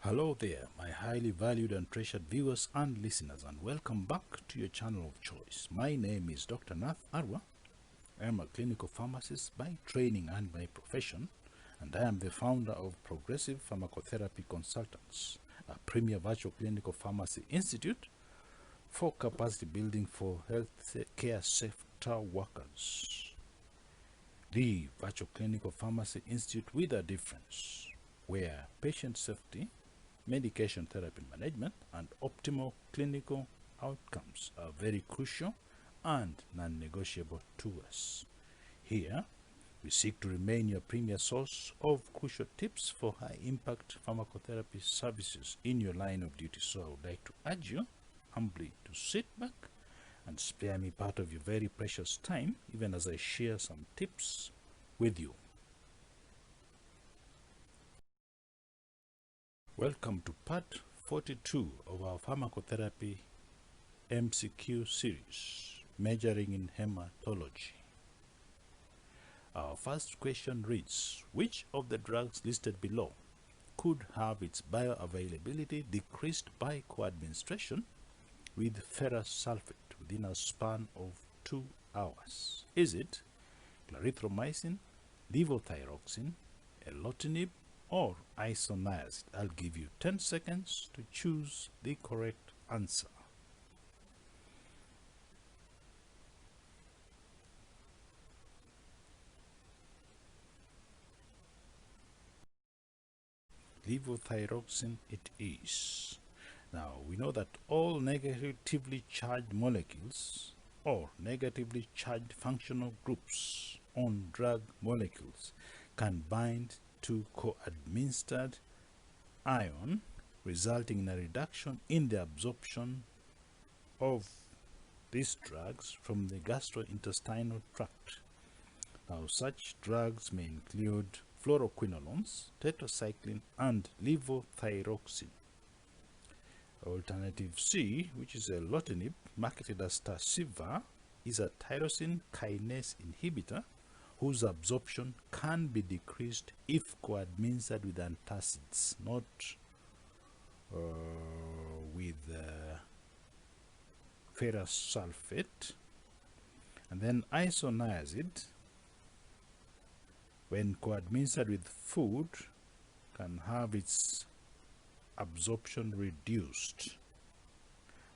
Hello there, my highly valued and treasured viewers and listeners, and welcome back to your channel of choice. My name is Dr. Nath Arwa. I am a clinical pharmacist by training and by profession, and I am the founder of Progressive Pharmacotherapy Consultants, a premier virtual clinical pharmacy institute for capacity building for healthcare sector workers. The virtual clinical pharmacy institute with a difference, where patient safety, medication therapy management, and optimal clinical outcomes are very crucial and non-negotiable to us. Here, we seek to remain your premier source of crucial tips for high-impact pharmacotherapy services in your line of duty. So I would like to urge you humbly to sit back and spare me part of your very precious time, even as I share some tips with you. Welcome to part 42 of our pharmacotherapy MCQ series, Measuring in Hematology. Our first question reads, which of the drugs listed below could have its bioavailability decreased by co-administration with ferrous sulfate within a span of 2 hours? Is it clarithromycin, levothyroxine, erlotinib, or isoniazid? I'll give you 10 seconds to choose the correct answer. Levothyroxine it is. Now, we know that all negatively charged molecules or negatively charged functional groups on drug molecules can bind to co-administered ion, resulting in a reduction in the absorption of these drugs from the gastrointestinal tract. Now, such drugs may include fluoroquinolones, tetracycline, and levothyroxine. Alternative C, which is erlotinib, marketed as Tarceva, is a tyrosine kinase inhibitor whose absorption can be decreased if co-administered with antacids, not with ferrous sulfate. And then isoniazid, when co-administered with food, can have its absorption reduced,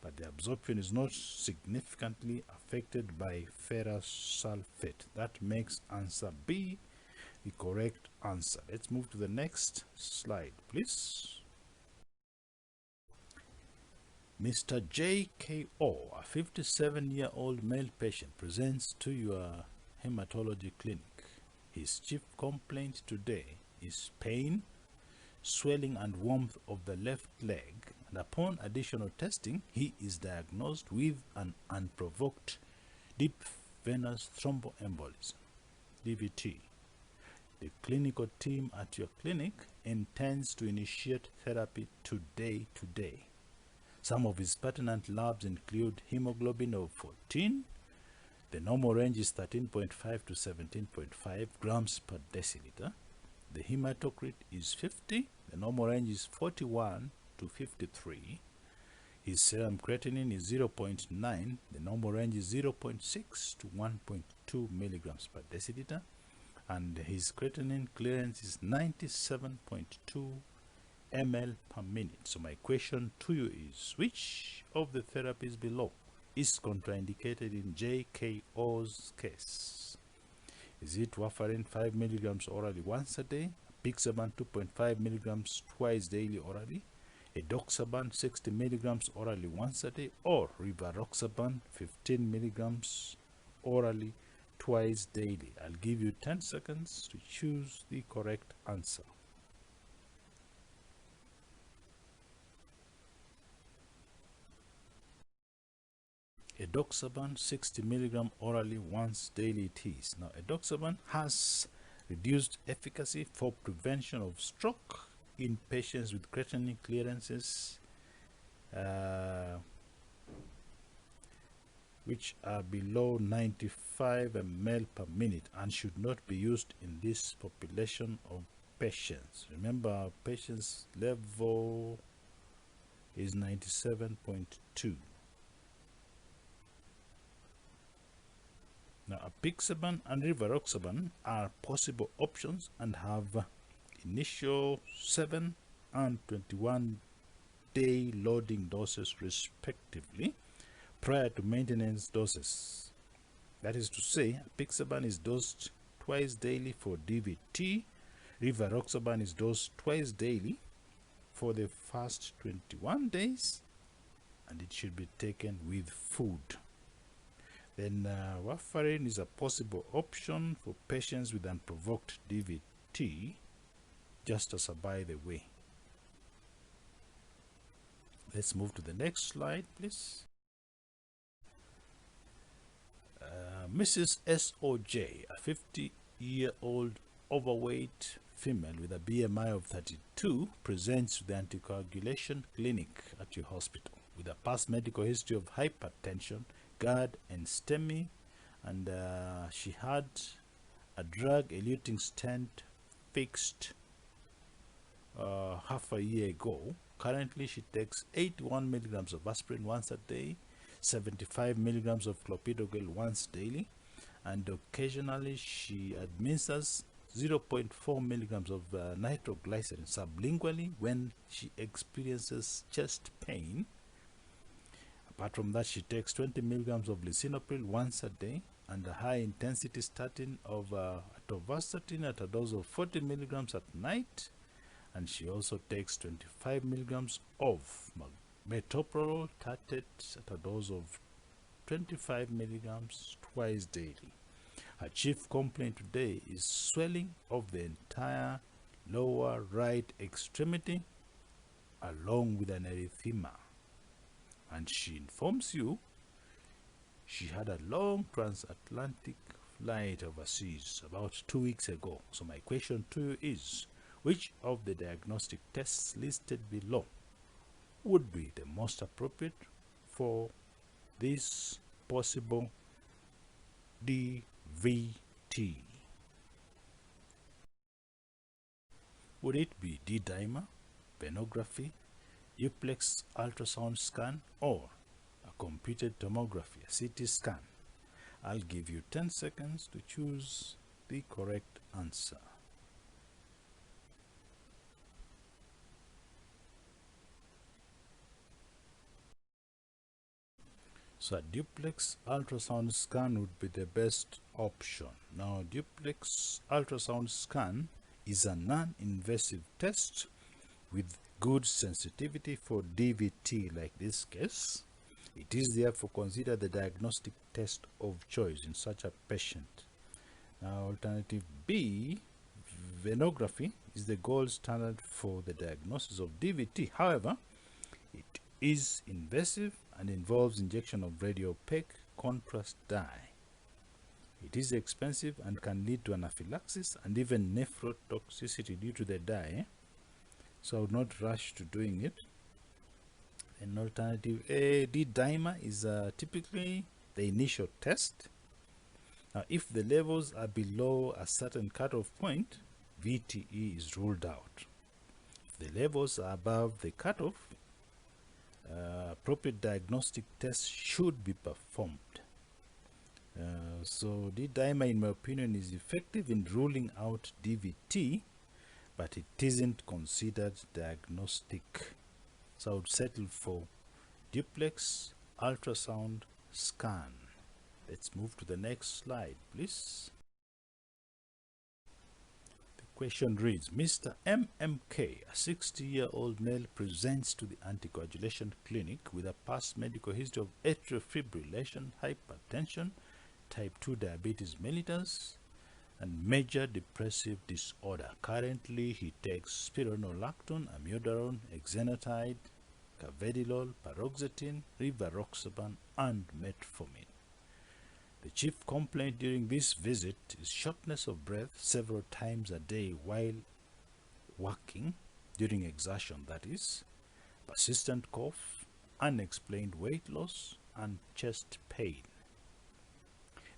but the absorption is not significantly affected by ferrous sulfate. That makes answer B the correct answer. Let's move to the next slide, please. Mr. JKO, a 57-year-old male patient, presents to your hematology clinic. His chief complaint today is pain, swelling, and warmth of the left leg, and upon additional testing, he is diagnosed with an unprovoked deep venous thromboembolism, DVT. The clinical team at your clinic intends to initiate therapy today. Some of his pertinent labs include hemoglobin of 14. The normal range is 13.5 to 17.5 grams per deciliter. The hematocrit is 50. The normal range is 41 to 53. His serum creatinine is 0.9. The normal range is 0.6 to 1.2 milligrams per deciliter. And his creatinine clearance is 97.2 ml per minute. So my question to you is, which of the therapies below is contraindicated in JKO's case? Is it warfarin 5 milligrams orally once a day, apixaban 2.5 milligrams twice daily orally, edoxaban 60 milligrams orally once a day, or rivaroxaban 15 milligrams orally twice daily? I'll give you 10 seconds to choose the correct answer. Edoxaban 60 milligram orally once daily it is. Now, edoxaban has reduced efficacy for prevention of stroke in patients with creatinine clearances which are below 95 ml per minute and should not be used in this population of patients. Remember, patient's level is 97.2. Now, apixaban and rivaroxaban are possible options and have initial 7 and 21 day loading doses respectively prior to maintenance doses. That is to say, apixaban is dosed twice daily for DVT, rivaroxaban is dosed twice daily for the first 21 days, and it should be taken with food. Then warfarin is a possible option for patients with unprovoked DVT, just as a by the way. Let's move to the next slide, please. Mrs. SOJ, a 50-year-old overweight female with a BMI of 32, presents to the anticoagulation clinic at your hospital with a past medical history of hypertension, GERD, and STEMI, and she had a drug-eluting stent fixed half a year ago. Currently, she takes 81 milligrams of aspirin once a day, 75 milligrams of clopidogrel once daily, and occasionally she administers 0.4 milligrams of nitroglycerin sublingually when she experiences chest pain. Apart from that, she takes 20 milligrams of lisinopril once a day and a high-intensity statin of atorvastatin at a dose of 40 milligrams at night, and she also takes 25 milligrams of metoprolol tartrate at a dose of 25 milligrams twice daily. Her chief complaint today is swelling of the entire lower right extremity along with an erythema, and she informs you she had a long transatlantic flight overseas about 2 weeks ago. So my question to you is, which of the diagnostic tests listed below would be the most appropriate for this possible DVT? Would it be D-dimer, venography, duplex ultrasound scan, or a computed tomography, a CT scan? I'll give you 10 seconds to choose the correct answer. So a duplex ultrasound scan would be the best option. Now, duplex ultrasound scan is a non-invasive test with good sensitivity for DVT like this case. It is therefore considered the diagnostic test of choice in such a patient. Now, alternative B, venography, is the gold standard for the diagnosis of DVT. However, it is invasive and involves injection of radiopaque contrast dye. It is expensive and can lead to anaphylaxis and even nephrotoxicity due to the dye. So I would not rush to doing it. An alternative A, D-dimer, is typically the initial test. Now, if the levels are below a certain cutoff point, VTE is ruled out. If the levels are above the cutoff, appropriate diagnostic tests should be performed. So D-dimer, in my opinion, is effective in ruling out DVT, but it isn't considered diagnostic. So I would settle for duplex ultrasound scan. Let's move to the next slide, please. The question reads, Mr. MMK, a 60-year-old male, presents to the anticoagulation clinic with a past medical history of atrial fibrillation, hypertension, type 2 diabetes mellitus, and major depressive disorder. Currently, he takes spironolactone, amiodarone, exenatide, carvedilol, paroxetine, rivaroxaban, and metformin. The chief complaint during this visit is shortness of breath several times a day while working, during exertion that is, persistent cough, unexplained weight loss, and chest pain.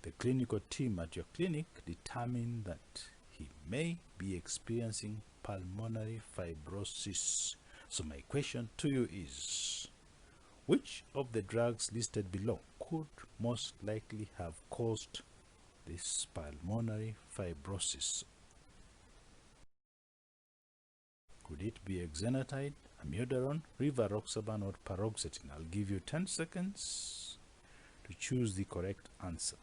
The clinical team at your clinic determined that he may be experiencing pulmonary fibrosis. So my question to you is, which of the drugs listed below could most likely have caused this pulmonary fibrosis? Could it be exenatide, amiodarone, rivaroxaban, or paroxetine? I'll give you 10 seconds to choose the correct answer.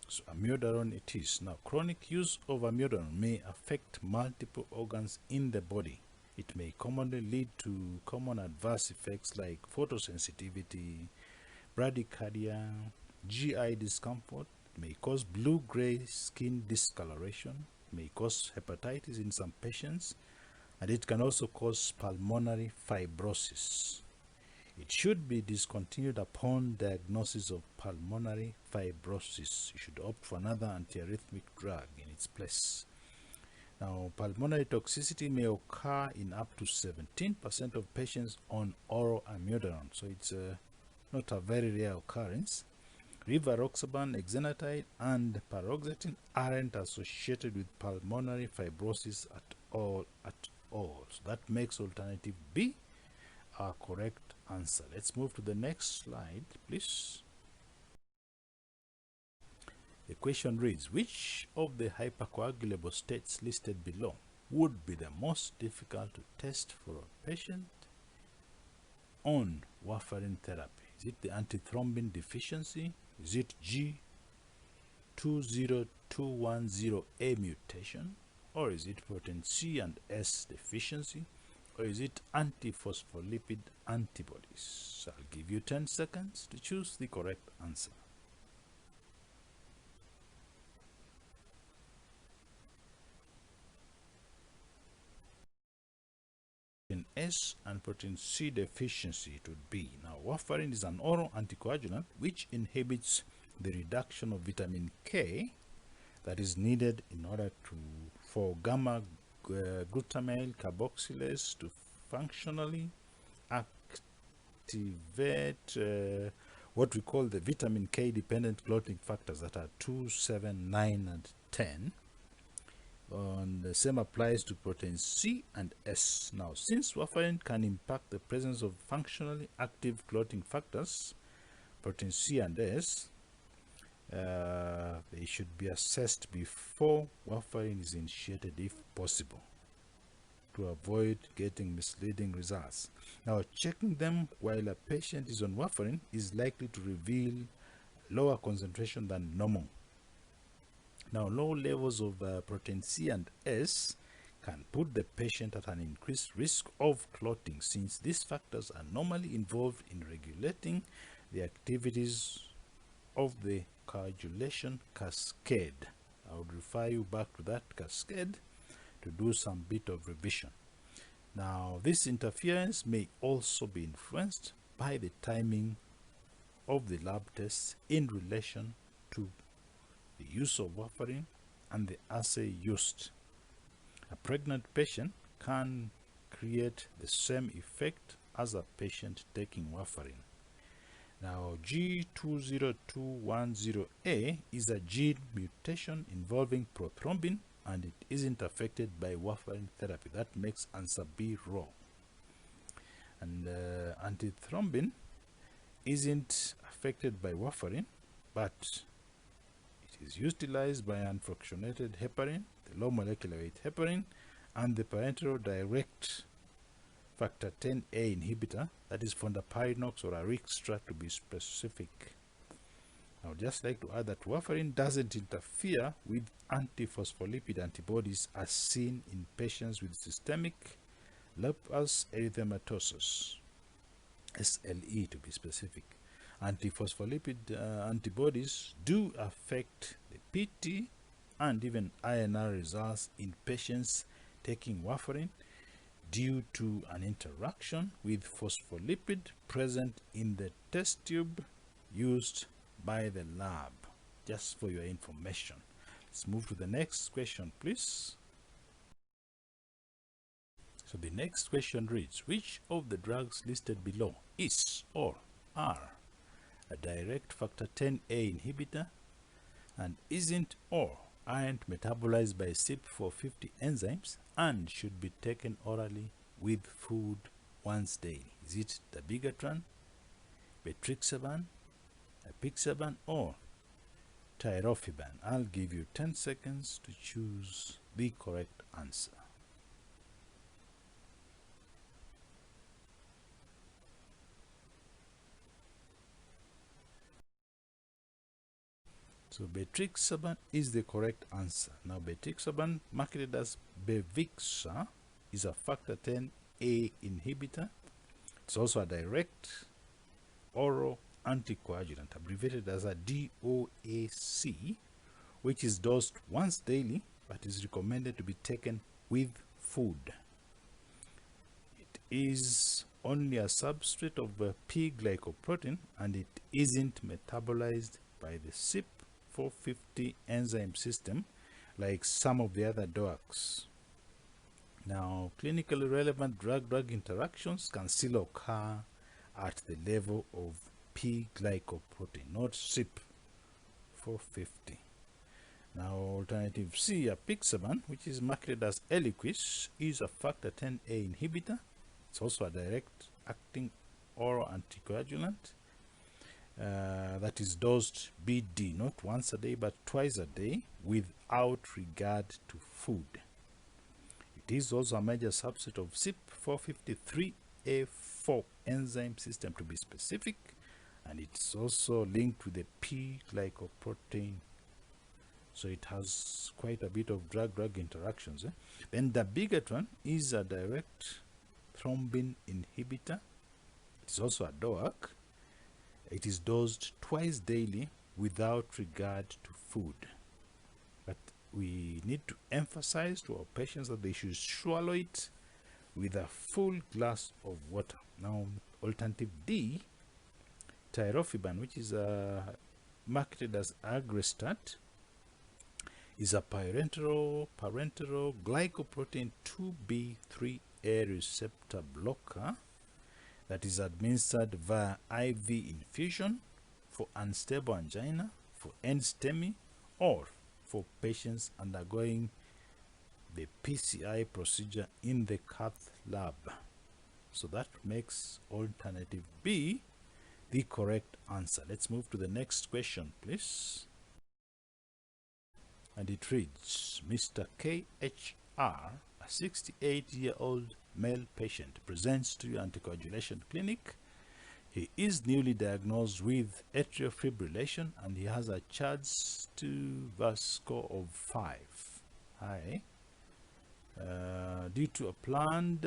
So amiodarone it is. Now, chronic use of amiodarone may affect multiple organs in the body. It may commonly lead to common adverse effects like photosensitivity, bradycardia, GI discomfort. It may cause blue-gray skin discoloration, may cause hepatitis in some patients, and it can also cause pulmonary fibrosis. It should be discontinued upon diagnosis of pulmonary fibrosis. You should opt for another antiarrhythmic drug in its place. Now, pulmonary toxicity may occur in up to 17% of patients on oral amiodarone, so it's not a very rare occurrence. Rivaroxaban, exenatide, and paroxetine aren't associated with pulmonary fibrosis at all. So that makes alternative B our correct answer. Let's move to the next slide, please. The question reads, which of the hypercoagulable states listed below would be the most difficult to test for a patient on warfarin therapy? Is it the antithrombin deficiency? Is it G20210A mutation? Or is it protein C and S deficiency? Or is it antiphospholipid antibodies? I'll give you 10 seconds to choose the correct answer. Protein S and protein C deficiency it would be. Now, warfarin is an oral anticoagulant which inhibits the reduction of vitamin K that is needed in order for gamma glutamyl carboxylase to functionally activate what we call the vitamin K dependent clotting factors that are 2, 7, 9, and 10. And the same applies to protein C and S. Now, since warfarin can impact the presence of functionally active clotting factors, protein C and S, they should be assessed before warfarin is initiated if possible, to avoid getting misleading results. Now, checking them while a patient is on warfarin is likely to reveal lower concentration than normal. Now, low levels of protein C and S can put the patient at an increased risk of clotting, since these factors are normally involved in regulating the activities of the coagulation cascade. I would refer you back to that cascade to do some bit of revision. Now, this interference may also be influenced by the timing of the lab tests in relation to the use of warfarin and the assay used. A pregnant patient can create the same effect as a patient taking warfarin. Now, G20210A is a gene mutation involving prothrombin, and it isn't affected by warfarin therapy. That makes answer B wrong. And antithrombin isn't affected by warfarin, but it is utilized by unfractionated heparin, the low molecular weight heparin, and the parenteral direct factor 10A inhibitor, that is fondaparinux or Arixtra to be specific. I would just like to add that warfarin doesn't interfere with antiphospholipid antibodies as seen in patients with systemic lupus erythematosus, SLE to be specific. Antiphospholipid antibodies do affect the PT and even INR results in patients taking warfarin due to an interaction with phospholipid present in the test tube used by the lab. Just for your information. Let's move to the next question, please. So the next question reads, which of the drugs listed below is or are a direct factor 10A inhibitor, and isn't or aren't metabolized by CYP450 enzymes and should be taken orally with food once daily. Is it dabigatran, betrixaban, apixaban, or tirofiban? I'll give you 10 seconds to choose the correct answer. So betrixaban is the correct answer. Now betrixaban, marketed as Bevixa, is a factor 10A inhibitor. It's also a direct oral anticoagulant, abbreviated as a DOAC, which is dosed once daily but is recommended to be taken with food. It is only a substrate of P glycoprotein, and it isn't metabolized by the CYP450 enzyme system like some of the other DOACs. Now, clinically relevant drug-drug interactions can still occur at the level of P glycoprotein, not CYP450. Now, alternative C, apixaban, which is marketed as Eliquis, is a factor 10A inhibitor. It's also a direct acting oral anticoagulant that is dosed BD, not once a day but twice a day, without regard to food. It is also a major subset of CYP453A4 enzyme system, to be specific, and it's also linked with the P glycoprotein, so it has quite a bit of drug-drug interactions. Then the dabigatran is a direct thrombin inhibitor. It's also a DOAC. It is dosed twice daily without regard to food. But we need to emphasize to our patients that they should swallow it with a full glass of water. Now, alternative D, tirofiban, which is marketed as Agrestat, is a parenteral glycoprotein 2B3A receptor blocker that is administered via IV infusion for unstable angina, for NSTEMI, or for patients undergoing the PCI procedure in the cath lab. So that makes alternative B the correct answer. Let's move to the next question, please. And it reads, Mr. KHR, a 68-year-old male patient, presents to your anticoagulation clinic. He is newly diagnosed with atrial fibrillation and he has a CHADS2 score of 5. High. Due to a planned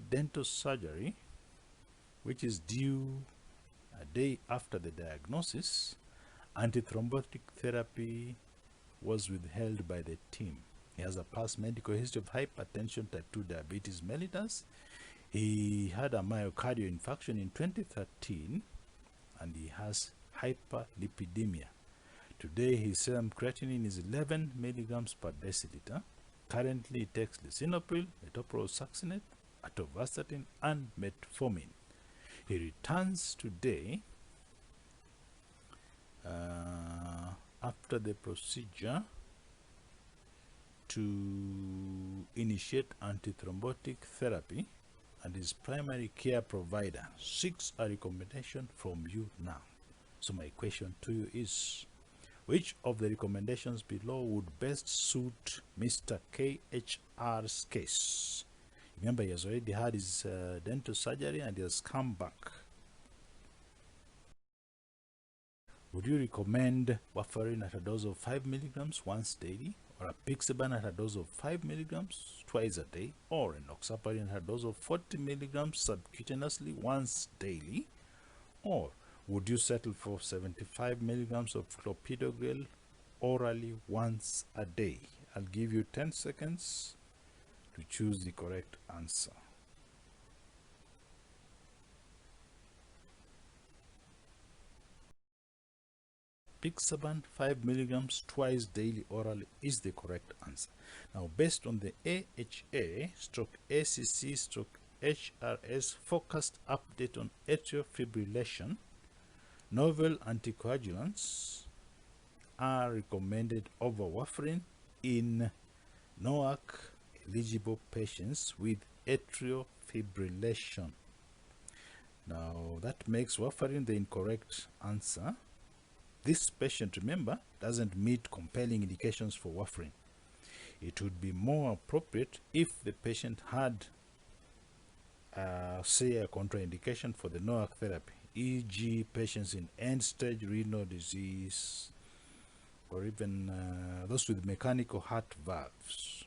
dental surgery, which is due a day after the diagnosis, antithrombotic therapy was withheld by the team. He has a past medical history of hypertension, type 2 diabetes mellitus. He had a myocardial infarction in 2013 and he has hyperlipidemia. Today his serum creatinine is 11 milligrams per deciliter. Currently he takes lisinopril, metoprolol-succinate, atorvastatin, and metformin. He returns today after the procedure to initiate antithrombotic therapy, and his primary care provider seeks a recommendation from you now. So my question to you is, which of the recommendations below would best suit Mr. KHR's case? Remember, he has already had his dental surgery and he has come back. Would you recommend warfarin at a dose of 5 milligrams once daily, or apixaban at a dose of 5 milligrams twice a day, or enoxaparin at a dose of 40 milligrams subcutaneously once daily? Or would you settle for 75 milligrams of clopidogrel orally once a day? I'll give you 10 seconds to choose the correct answer. Apixaban 5 milligrams twice daily orally is the correct answer. Now, based on the AHA/ACC/HRS focused update on atrial fibrillation Novel anticoagulants are recommended over warfarin in NOAC eligible patients with atrial fibrillation. Now that makes warfarin the incorrect answer. This patient, remember, doesn't meet compelling indications for warfarin. It would be more appropriate if the patient had, say, a contraindication for the NOAC therapy, e.g. patients in end-stage renal disease, or even those with mechanical heart valves.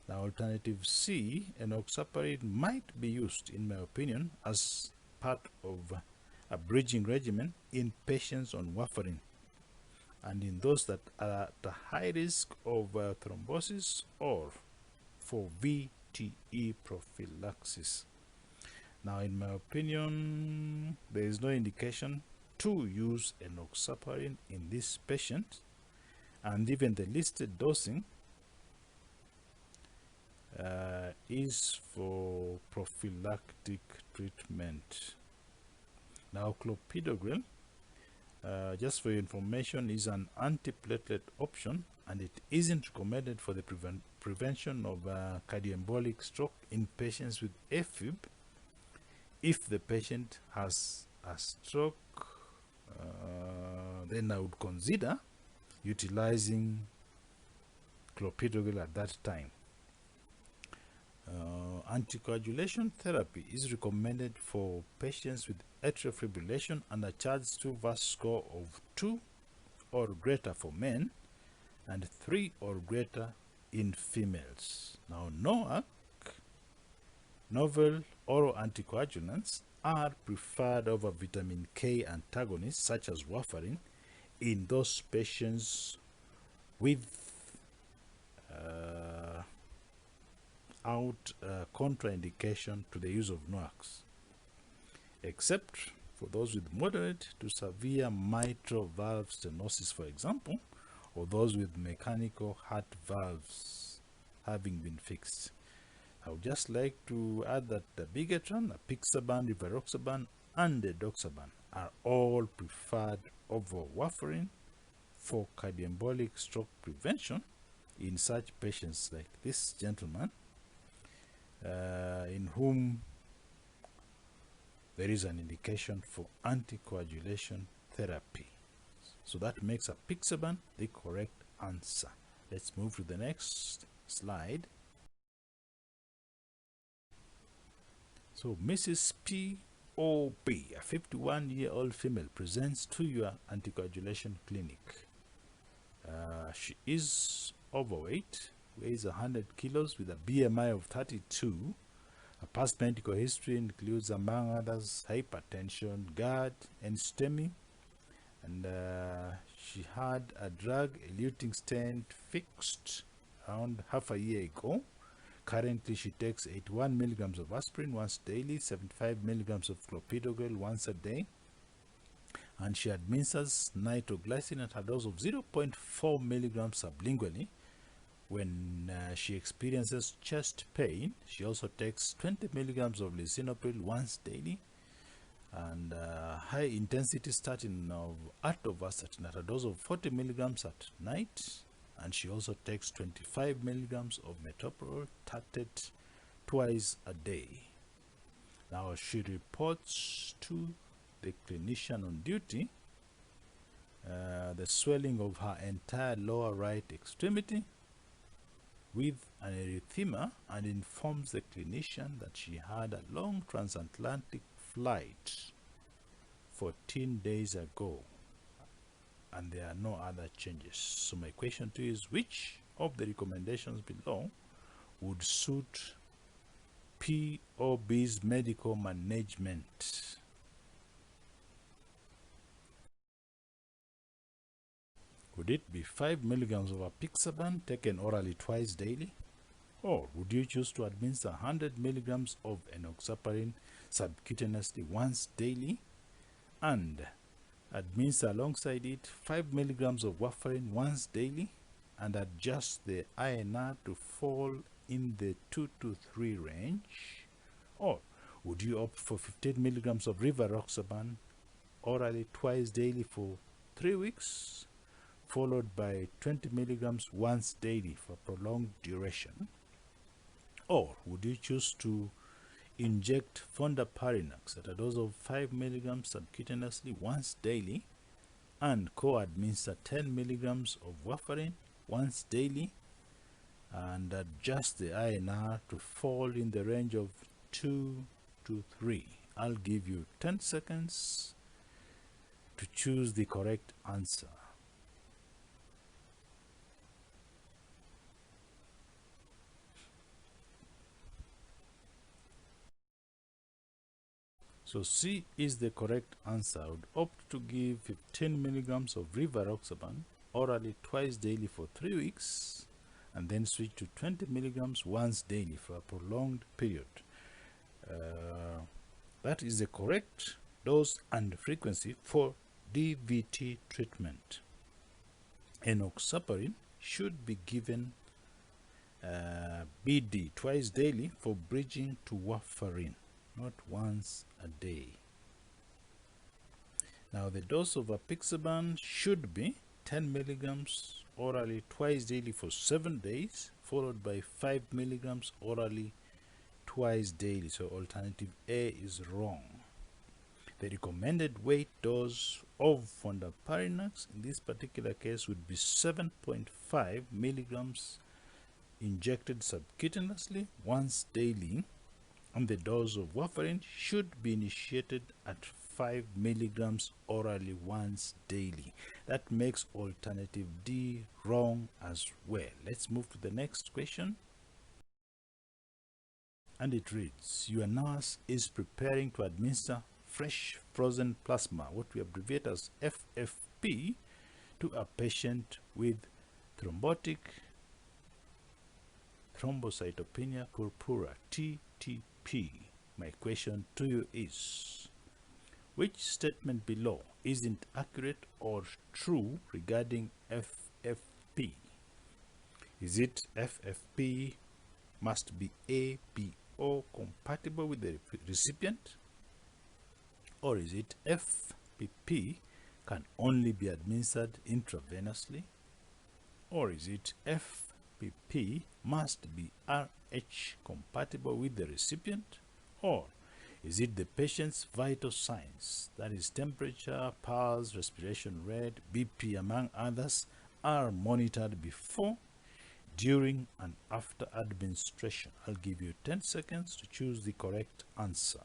Now, alternative C, enoxaparin might be used, in my opinion, as part of a bridging regimen in patients on warfarin and in those that are at a high risk of thrombosis or for VTE prophylaxis. Now, in my opinion, there is no indication to use enoxaparin in this patient, and even the listed dosing is for prophylactic treatment. Now, clopidogrel, just for your information, is an antiplatelet option, and it isn't recommended for the prevention of cardioembolic stroke in patients with afib. If the patient has a stroke, then I would consider utilizing clopidogrel at that time. Anticoagulation therapy is recommended for patients with atrial fibrillation and a Chard's 2 VAS score of 2 or greater for men and 3 or greater in females. Now, NOAC, novel oral anticoagulants, are preferred over vitamin K antagonists such as warfarin in those patients with contraindication to the use of NOACs, except for those with moderate to severe mitral valve stenosis, for example, or those with mechanical heart valves having been fixed. I would just like to add that the Bigetran, apixaban, rivaroxaban, and edoxaban are all preferred over warfarin for cardioembolic stroke prevention in such patients like this gentleman, in whom there is an indication for anticoagulation therapy. So that makes apixaban the correct answer. Let's move to the next slide. So Mrs. P.O.B., a 51-year-old female, presents to your anticoagulation clinic. She is overweight, weighs 100 kilos with a BMI of 32. Her past medical history includes, among others, hypertension, GERD, and STEMI. And she had a drug-eluting stent fixed around half a year ago. Currently, she takes 81 milligrams of aspirin once daily, 75 milligrams of clopidogrel once a day, and she administers nitroglycerin at a dose of 0.4 milligrams sublingually when she experiences chest pain. She also takes 20 milligrams of lisinopril once daily, and high-intensity statin of atorvastatin at a dose of 40 milligrams at night. And she also takes 25 milligrams of metoprolol tartrate twice a day. Now, she reports to the clinician on duty the swelling of her entire lower right extremity with an erythema, and informs the clinician that she had a long transatlantic flight 14 days ago, and there are no other changes. So my question to you is, which of the recommendations below would suit POB's medical management? Would it be 5 milligrams of apixaban taken orally twice daily? Or would you choose to administer 100 milligrams of enoxaparin subcutaneously once daily and administer alongside it 5 milligrams of warfarin once daily and adjust the INR to fall in the 2 to 3 range? Or would you opt for 15 milligrams of rivaroxaban orally twice daily for 3 weeks, followed by 20 milligrams once daily for prolonged duration? Or would you choose to inject fondaparinux at a dose of 5 milligrams subcutaneously once daily and co-administer 10 milligrams of warfarin once daily and adjust the INR to fall in the range of 2 to 3? I'll give you 10 seconds to choose the correct answer. So C is the correct answer. I would opt to give 15 milligrams of rivaroxaban orally twice daily for 3 weeks and then switch to 20 milligrams once daily for a prolonged period. That is the correct dose and frequency for DVT treatment. Enoxaparin should be given BD twice daily for bridging to warfarin, not once a day. Now the dose of apixaban should be 10 milligrams orally twice daily for 7 days, followed by 5 milligrams orally twice daily. So alternative A is wrong. The recommended weight dose of fondaparinux in this particular case would be 7.5 milligrams injected subcutaneously once daily, and the dose of warfarin should be initiated at 5 milligrams orally once daily. That makes alternative D wrong as well. Let's move to the next question. And it reads, your nurse is preparing to administer fresh frozen plasma, what we abbreviate as FFP, to a patient with thrombotic thrombocytopenia purpura, TTP. My question to you is, which statement below isn't accurate or true regarding FFP? Is it FFP must be APO compatible with the recipient? Or is it FPP can only be administered intravenously? Or is it FPP must be RH compatible with the recipient? Or is it the patient's vital signs, that is temperature, pulse, respiration rate, BP, among others, are monitored before, during, and after administration? I'll give you 10 seconds to choose the correct answer.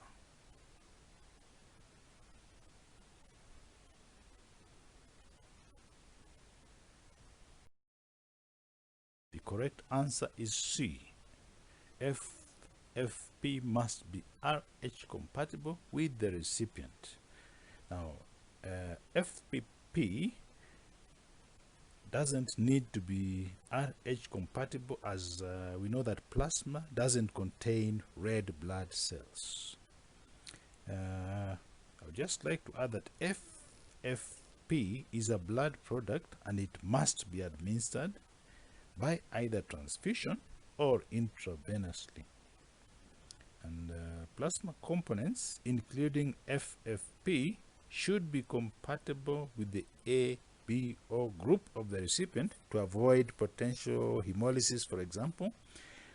The correct answer is C. FFP must be RH compatible with the recipient. Now, FPP doesn't need to be RH compatible, as we know that plasma doesn't contain red blood cells. I would just like to add that FFP is a blood product and it must be administered by either transfusion or intravenously. And plasma components, including FFP, should be compatible with the ABO group of the recipient to avoid potential hemolysis, for example,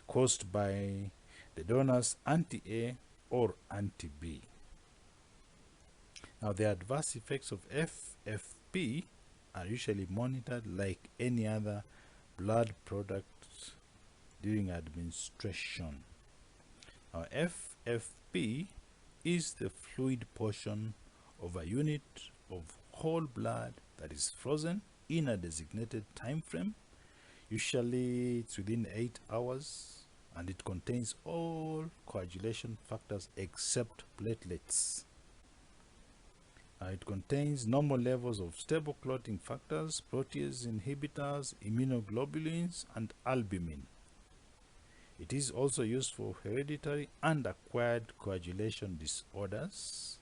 caused by the donor's anti-A or anti-B. Now, the adverse effects of FFP are usually monitored like any other blood product during administration. Now, FFP is the fluid portion of a unit of whole blood that is frozen in a designated time frame. Usually it's within 8 hours, and it contains all coagulation factors except platelets. It contains normal levels of stable clotting factors, protease inhibitors, immunoglobulins, and albumin. It is also used for hereditary and acquired coagulation disorders.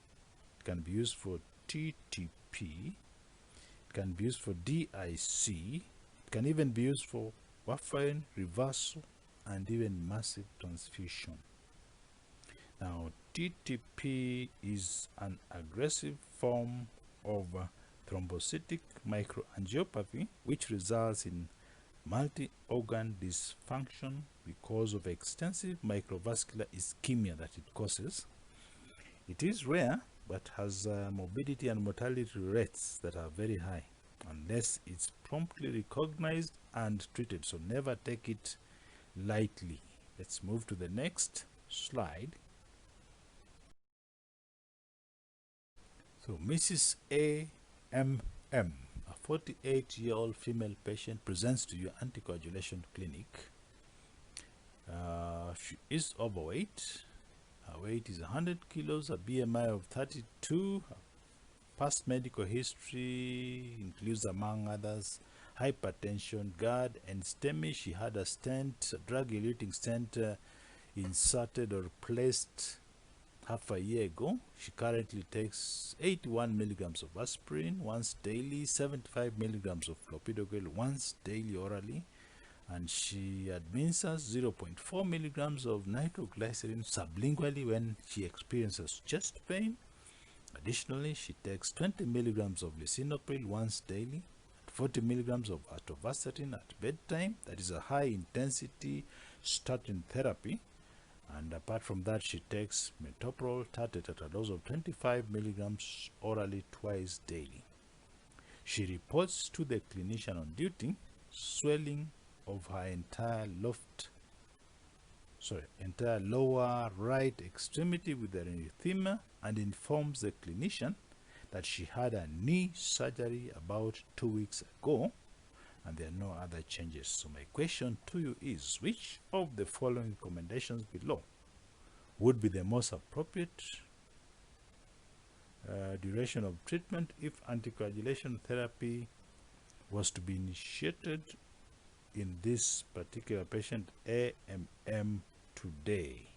It can be used for TTP. It can be used for DIC. It can even be used for warfarin reversal and even massive transfusion. Now, DTP is an aggressive form of thrombocytic microangiopathy which results in multi-organ dysfunction because of extensive microvascular ischemia that it causes. It is rare but has morbidity and mortality rates that are very high unless it's promptly recognized and treated, so never take it lightly. Let's move to the next slide. So Mrs. A.M.M., a 48-year-old female patient, presents to your anticoagulation clinic. She is overweight. Her weight is 100 kilos, a BMI of 32. Past medical history includes, among others, hypertension, GERD, and STEMI. She had a stent, a drug-eluting stent, inserted or placed half a year ago. She currently takes 81 milligrams of aspirin once daily, 75 milligrams of clopidogrel once daily orally, and she administers 0.4 milligrams of nitroglycerin sublingually when she experiences chest pain. Additionally, she takes 20 milligrams of lisinopril once daily, 40 milligrams of atorvastatin at bedtime. That is a high-intensity statin therapy. And apart from that, she takes metoprolol tartrate at a dose of 25 milligrams orally twice daily. She reports to the clinician on duty swelling of her entire lower right extremity with erythema, and informs the clinician that she had a knee surgery about 2 weeks ago and there are no other changes. So my question to you is, which of the following recommendations below would be the most appropriate duration of treatment if anticoagulation therapy was to be initiated in this particular patient, AMM, today?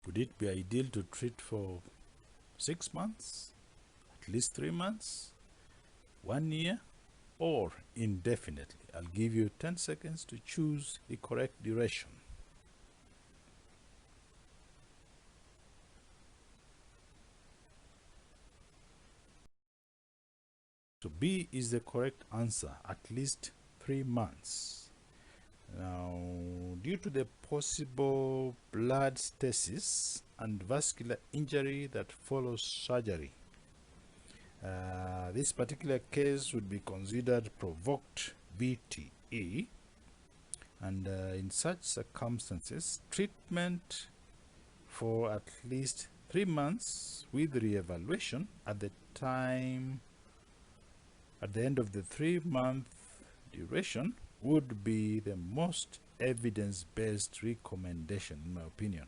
Would it be ideal to treat for 6 months, at least 3 months, 1 year, or indefinitely? I'll give you 10 seconds to choose the correct duration. So B is the correct answer, at least 3 months. Now, due to the possible blood stasis and vascular injury that follows surgery, this particular case would be considered provoked VTE, and in such circumstances, treatment for at least 3 months with re-evaluation at the end of the 3-month duration would be the most evidence-based recommendation, in my opinion.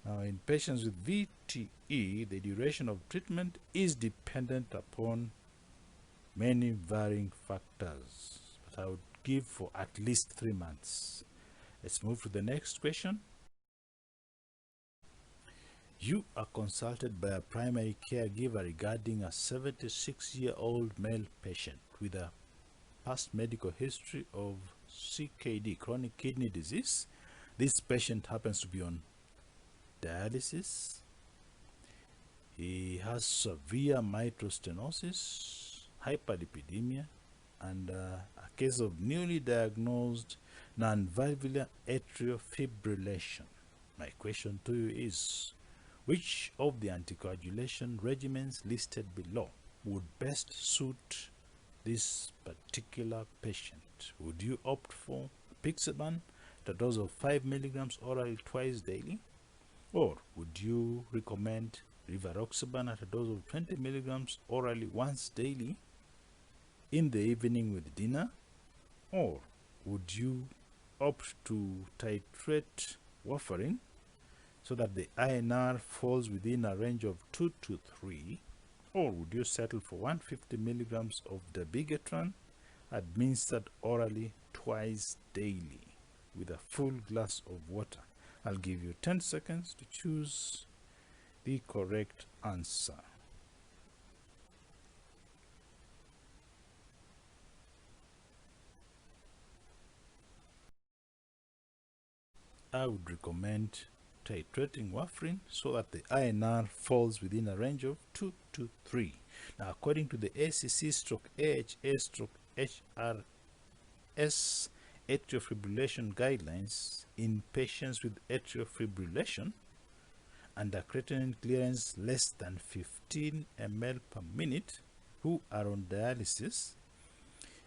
Now, in patients with VTE, the duration of treatment is dependent upon many varying factors, but I would give for at least 3 months. Let's move to the next question. You are consulted by a primary caregiver regarding a 76-year-old male patient with a past medical history of CKD, chronic kidney disease. This patient happens to be on dialysis. He has severe mitral stenosis, hyperlipidemia, and a case of newly diagnosed non-valvular atrial fibrillation. My question to you is, which of the anticoagulation regimens listed below would best suit this particular patient? Would you opt for apixaban at a dose of 5 milligrams orally twice daily? Or would you recommend rivaroxaban at a dose of 20 milligrams orally once daily in the evening with dinner? Or would you opt to titrate warfarin so that the INR falls within a range of 2 to 3? Or would you settle for 150 milligrams of dabigatran administered orally twice daily with a full glass of water? I'll give you 10 seconds to choose the correct answer. I would recommend titrating warfarin so that the INR falls within a range of 2 to 3. Now, according to the ACC/AHA/HRS atrial fibrillation guidelines, in patients with atrial fibrillation and a creatinine clearance less than 15 ml per minute who are on dialysis,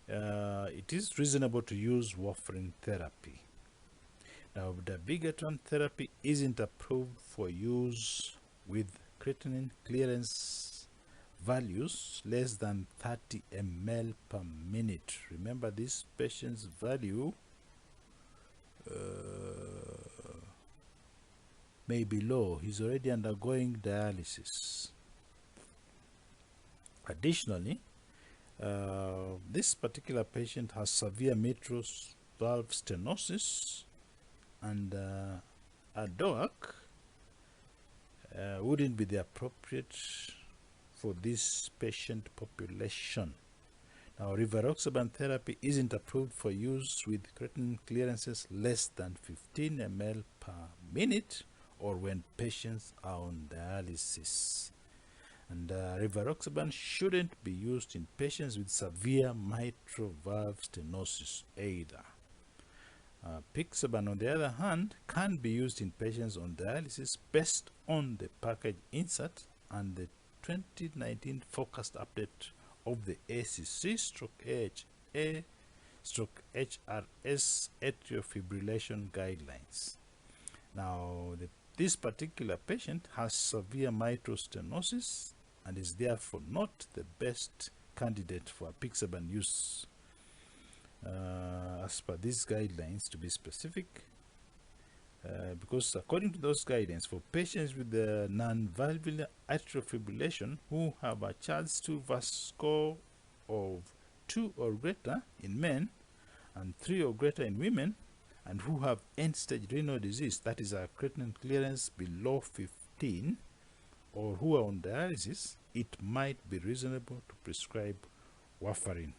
it is reasonable to use warfarin therapy. Now, dabigatran therapy isn't approved for use with creatinine clearance values less than 30 ml per minute. Remember, this patient's value may be low. He's already undergoing dialysis. Additionally, this particular patient has severe mitral valve stenosis, and a DOAC wouldn't be the appropriate for this patient population. Now, rivaroxaban therapy isn't approved for use with creatinine clearances less than 15 ml per minute or when patients are on dialysis. And rivaroxaban shouldn't be used in patients with severe mitral valve stenosis either. Pixaban, on the other hand, can be used in patients on dialysis based on the package insert and the 2019 forecast update of the ACC/AHA/HRS atrial fibrillation guidelines. Now, this particular patient has severe mitral stenosis and is therefore not the best candidate for apixaban use as per these guidelines, to be specific, because according to those guidelines, for patients with the non-valvular atrial fibrillation who have a Charles II VAS score of 2 or greater in men and 3 or greater in women, and who have end-stage renal disease, that is a creatinine clearance below 15, or who are on dialysis, it might be reasonable to prescribe warfarin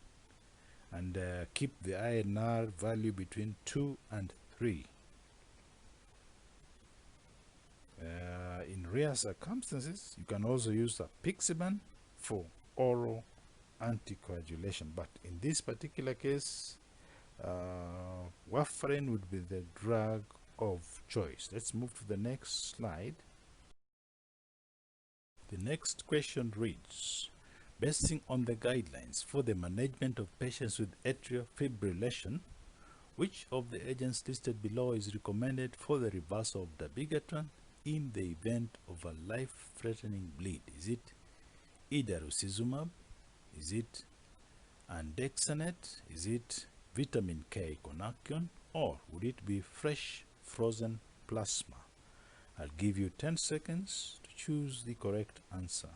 and keep the INR value between 2 and 3. In rare circumstances, you can also use apixaban for oral anticoagulation, but in this particular case, warfarin would be the drug of choice. Let's move to the next slide. The next question reads, basing on the guidelines for the management of patients with atrial fibrillation, which of the agents listed below is recommended for the reversal of dabigatran in the event of a life-threatening bleed? Is it idarucizumab? Is it andexanet? Is it vitamin K conaction? Or would it be fresh frozen plasma? I'll give you 10 seconds to choose the correct answer.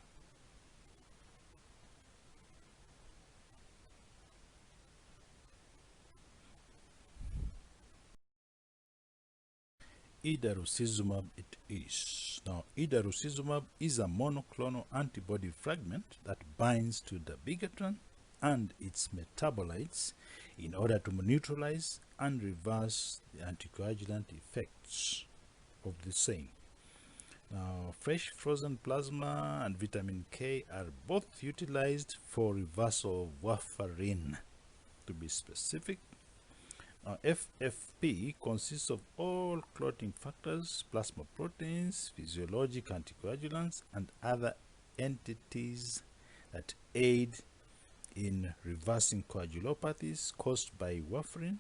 Idarucizumab it is. Now, idarucizumab is a monoclonal antibody fragment that binds to dabigatran and its metabolites in order to neutralize and reverse the anticoagulant effects of the same. Now, fresh frozen plasma and vitamin K are both utilized for reversal of warfarin, to be specific. FFP consists of all clotting factors, plasma proteins, physiologic anticoagulants, and other entities that aid in reversing coagulopathies caused by warfarin.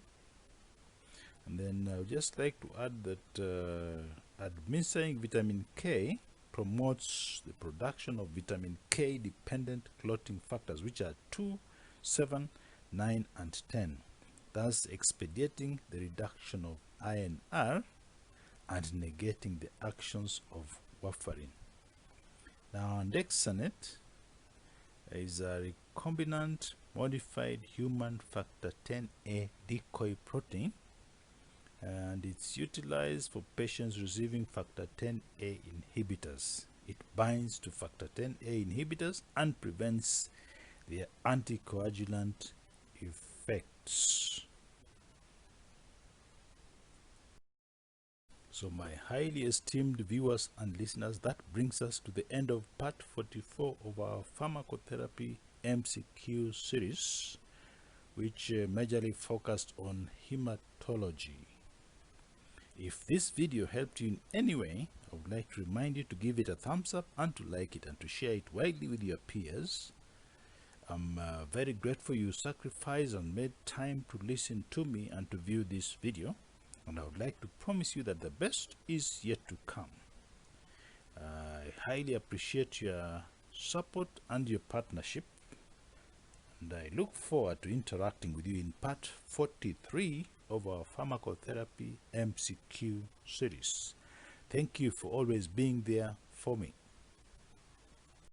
And then I would just like to add that administering vitamin K promotes the production of vitamin K dependent clotting factors, which are 2, 7, 9, and 10. Thus expediting the reduction of INR and negating the actions of warfarin. Now, andexanet is a recombinant modified human factor 10A decoy protein, and it's utilized for patients receiving factor 10A inhibitors. It binds to factor 10A inhibitors and prevents their anticoagulant effects. So my highly esteemed viewers and listeners, that brings us to the end of part 44 of our pharmacotherapy MCQ series, which majorly focused on hematology. If this video helped you in any way, I would like to remind you to give it a thumbs up and to like it and to share it widely with your peers. I'm very grateful you sacrificed and made time to listen to me and to view this video, and I would like to promise you that the best is yet to come. I highly appreciate your support and your partnership, and I look forward to interacting with you in part 43 of our pharmacotherapy MCQ series. Thank you for always being there for me.